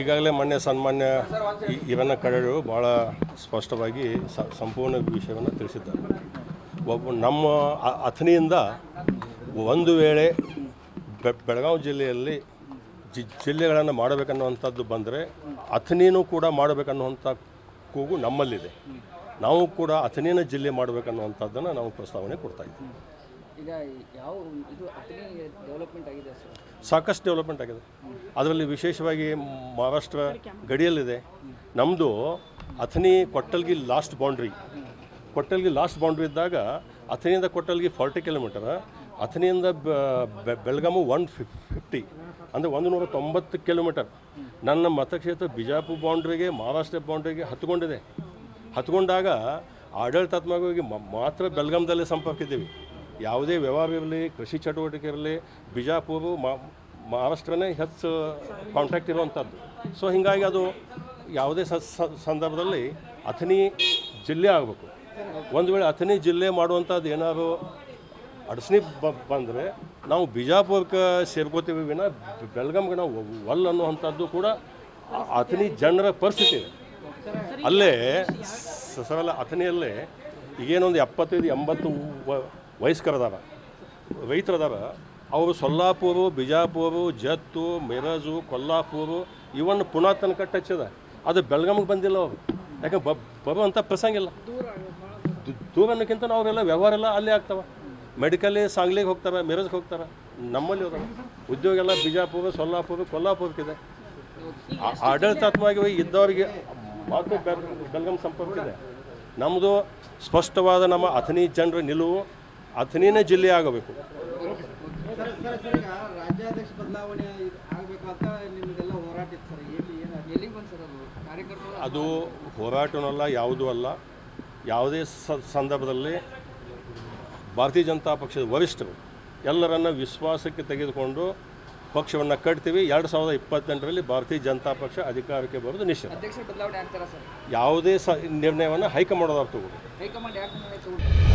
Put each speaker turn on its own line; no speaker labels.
ಈಗಾಗಲೇ ಸನ್ಮಾನ್ಯ ಇವನ್ನ ಕಡೆಯವರು ಭಾಳ ಸ್ಪಷ್ಟವಾಗಿ ಸಂಪೂರ್ಣ ವಿಷಯವನ್ನು ತಿಳಿಸಿದ್ದಾರೆ. ನಮ್ಮ ಅಥಣಿಯಿಂದ ಒಂದು ವೇಳೆ ಬೆಳಗಾವಿ ಜಿಲ್ಲೆಯಲ್ಲಿ ಜಿಲ್ಲೆಗಳನ್ನು ಮಾಡಬೇಕನ್ನುವಂಥದ್ದು ಬಂದರೆ ಅಥಣಿನೂ ಕೂಡ ಮಾಡಬೇಕನ್ನುವಂಥ ಕೂಗು ನಮ್ಮಲ್ಲಿದೆ. ನಾವು ಕೂಡ ಅಥಣಿನ ಜಿಲ್ಲೆ ಮಾಡಬೇಕನ್ನುವಂಥದ್ದನ್ನು ನಾವು ಪ್ರಸ್ತಾವನೆ ಕೊಡ್ತಾಯಿದ್ದೀವಿ.
ಈಗ ಯಾವ ಇದು ಅಥಣಿ ಡೆವಲಪ್ಮೆಂಟ್ ಆಗಿದೆ ಸರ್?
ಸಾಕಷ್ಟು ಡೆವಲಪ್ಮೆಂಟ್ ಆಗಿದೆ. ಅದರಲ್ಲಿ ವಿಶೇಷವಾಗಿ ಮಹಾರಾಷ್ಟ್ರ ಗಡಿಯಲ್ಲಿದೆ. ನಮ್ಮದು ಅಥಣಿ ಕೊಟ್ಟಲ್ಗಿ ಲಾಸ್ಟ್ ಬೌಂಡ್ರಿ ಇದ್ದಾಗ ಅಥಣಿಯಿಂದ ಕೊಟ್ಟಲ್ಗಿ 40 ಕಿಲೋಮೀಟರ್, ಅಥಣಿಯಿಂದ ಬೆಳಗಾವಿ 150 ಅಂದರೆ 190 ಕಿಲೋಮೀಟರ್. ನನ್ನ ಮತಕ್ಷೇತ್ರ ಬಿಜಾಪುರ ಬೌಂಡ್ರಿಗೆ ಮಹಾರಾಷ್ಟ್ರ ಬೌಂಡ್ರಿಗೆ ಹತ್ಕೊಂಡಾಗ ಆಡಳಿತಾತ್ಮಕವಾಗಿ ಮಾತ್ರ ಬೆಳಗಾಂದಲ್ಲೇ ಸಂಪರ್ಕ ಇದ್ದೀವಿ. ಯಾವುದೇ ವ್ಯವಹಾರ ಇರಲಿ, ಕೃಷಿ ಚಟುವಟಿಕೆ ಇರಲಿ, ಬಿಜಾಪುರ ಮಹಾರಾಷ್ಟ್ರನೇ ಹೆಚ್ಚು ಕಾಂಟ್ಯಾಕ್ಟ್ ಇರುವಂಥದ್ದು. ಸೊ ಹೀಗಾಗಿ ಅದು ಯಾವುದೇ ಸಂದರ್ಭದಲ್ಲಿ ಅಥಣಿ ಜಿಲ್ಲೆ ಆಗಬೇಕು. ಒಂದು ವೇಳೆ ಅಥಣಿ ಜಿಲ್ಲೆ ಮಾಡುವಂಥದ್ದು ಏನಾದರೂ ಅಡಚಣೆ ಬಂದರೆ ನಾವು ಬಿಜಾಪುರಕ್ಕೆ ಸೇರ್ಕೋತೀವಿ ವಿನ ಬೆಳಗಾಂಗೆ ನಾವು ಒಲ್ ಅನ್ನುವಂಥದ್ದು ಕೂಡ ಅಥಣಿ ಜನರ ಪರಿಸ್ಥಿತಿ ಇದೆ. ಅಲ್ಲೇ ಸರಳ ಅಥಣಿಯಲ್ಲೇ ಈಗೇನೊಂದು 75-80 ವಯಸ್ಕರದಾರ, ರೈತರದಾರ. ಅವರು ಸೊಲ್ಲಾಪುರ, ಬಿಜಾಪುರ, ಜತ್ತು, ಮಿರಜು, ಕೊಲ್ಲಾಪುರ ಇವನ್ ಪುನಃ ತನಕ ಟಚ್ ಇದೆ. ಅದು ಬೆಳಗಾವಿಗೆ ಬಂದಿಲ್ಲ ಅವರು, ಯಾಕೆ ಬರುವಂಥ ಪ್ರಸಂಗ ಇಲ್ಲ. ದೂರ ಅನ್ನೋಕ್ಕಿಂತ ಅವರೆಲ್ಲ ವ್ಯವಹಾರ ಎಲ್ಲ ಅಲ್ಲೇ ಆಗ್ತಾವೆ. ಮೆಡಿಕಲ್ಲಿ ಸಾಂಗ್ಲಿಗೆ ಹೋಗ್ತಾರೆ, ಮಿರಜ್ಗೆ ಹೋಗ್ತಾರೆ. ನಮ್ಮಲ್ಲಿ ಹೋದ ಉದ್ಯೋಗ ಎಲ್ಲ ಬಿಜಾಪುರ, ಸೊಲ್ಲಾಪುರ, ಕೊಲ್ಲಾಪುರಕ್ಕಿದೆ. ಆಡಳಿತಾತ್ಮಕವಾಗಿ ಇದ್ದವರಿಗೆ ಮಾತ್ರ ಬೆಳಗಾವಿ ಸಂಪರ್ಕ ಇದೆ. ನಮ್ಮದು ಸ್ಪಷ್ಟವಾದ ನಮ್ಮ ಅಥಣಿ ಜನರ ನಿಲುವು ಅಥಣಿನೇ ಜಿಲ್ಲೆ ಆಗಬೇಕು.
ರಾಜ್ಯಾಧ್ಯಕ್ಷ ಬದಲಾವಣೆ ಆಗಬೇಕಂತ ನಿಮ್ಮದೆಲ್ಲ ಹೋರಾಟ ಇತ್ತು ಸರ್, ಎಲ್ಲಿಗೆ ಬಂತು ಸರ್ ಅದು ಕಾರ್ಯಕರ್ತರು?
ಅದು ಹೋರಾಟನಲ್ಲ, ಯಾವುದೂ ಅಲ್ಲ. ಯಾವುದೇ ಸಂದರ್ಭದಲ್ಲಿ ಭಾರತೀಯ ಜನತಾ ಪಕ್ಷದ ವರಿಷ್ಠರು ಎಲ್ಲರನ್ನ ವಿಶ್ವಾಸಕ್ಕೆ ತೆಗೆದುಕೊಂಡು ಪಕ್ಷವನ್ನು ಕಟ್ತೀವಿ. 2028ರಲ್ಲಿ ಭಾರತೀಯ ಜನತಾ ಪಕ್ಷ ಅಧಿಕಾರಕ್ಕೆ ಬರೋದು ನಿಶ್ಚಿತ.
ಅಧ್ಯಕ್ಷ ಬದಲಾವಣೆ ಆಗ್ತಾರಾ ಸರ್?
ಯಾವುದೇ ನಿರ್ಣಯವನ್ನು ಹೈಕಮಾಂಡ್ ತಗೊಂಡು
ಹೈಕಮಾಂಡ್ ಯಾಕೆ